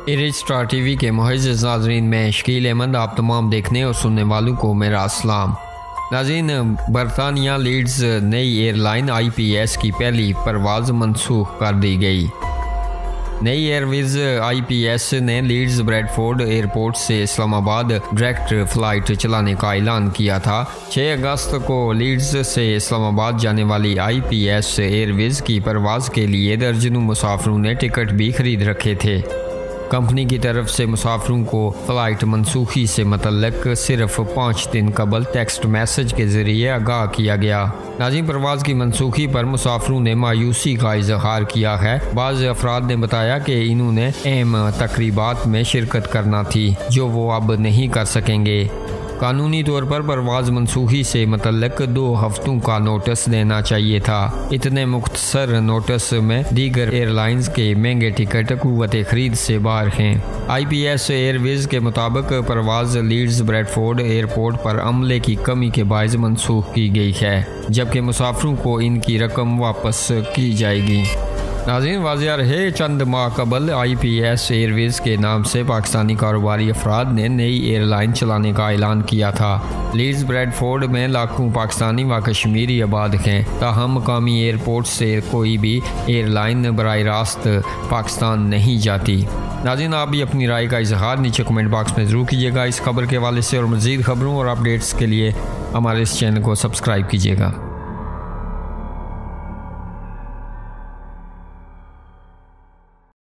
इरिज star TV के मुअज़्ज़ज़ नाज़रीन में शकील अहमद आप तमाम देखने और सुनने वालों को मेरा अस्सलाम। नाज़रीन, बरतानिया लीड्स नई एयरलाइन IPS की पहली परवाज़ मनसूख कर दी गई। नई एयरवेज IPS ने लीड्स ब्रैडफोर्ड एयरपोर्ट से इस्लामाबाद डायरेक्ट फ़्लाइट चलाने का ऐलान किया था। 6 अगस्त को लीड्स से इस्लामाबाद जाने वाली IPS एयरवेज की परवाज़ के लिए दर्जनों मुसाफिरों ने टिकट भी खरीद रखे थे। कंपनी की तरफ से मुसाफिरों को फ़्लाइट मनसूखी से मतलब सिर्फ 5 दिन कबल टेक्स्ट मैसेज के ज़रिए आगाह किया गया। नाज़रीन, परवाज़ की मनसूखी पर मुसाफिरों ने मायूसी का इजहार किया है। बाज़ अफराद ने बताया कि इन्होंने अहम तकरीबात में शिरकत करना थी जो वो अब नहीं कर सकेंगे। कानूनी तौर पर परवाज़ मनसूखी से मतलब 2 हफ्तों का नोटिस देना चाहिए था। इतने मुख्तसर नोटिस में दीगर एयरलाइंस के महंगे टिकट कुव्वत खरीद से बाहर हैं। IPS एयरवेज के मुताबिक परवाज़ लीड्स ब्रैडफोर्ड एयरपोर्ट पर अमले की कमी के बायस मनसूख की गई है, जबकि मुसाफिरों को इनकी रकम वापस की जाएगी। नाज़रीन, वाज़िया रहे, चंद माह कबल IPS एयरवेज के नाम से पाकिस्तानी कारोबारी अफराद ने नई एयरलाइन चलाने का ऐलान किया था। लीड्स ब्रैडफोर्ड में लाखों पाकिस्तानी व कश्मीरी आबाद हैं, ताहम मकामी एयरपोर्ट से कोई भी एयरलाइन बराह रास्त पाकिस्तान नहीं जाती। नाज़रीन, आप भी अपनी राय का इजहार नीचे कमेंट बॉक्स में ज़रूर कीजिएगा। इस खबर के हवाले से और मज़ीद खबरों और अपडेट्स के लिए हमारे इस चैनल को सब्सक्राइब कीजिएगा।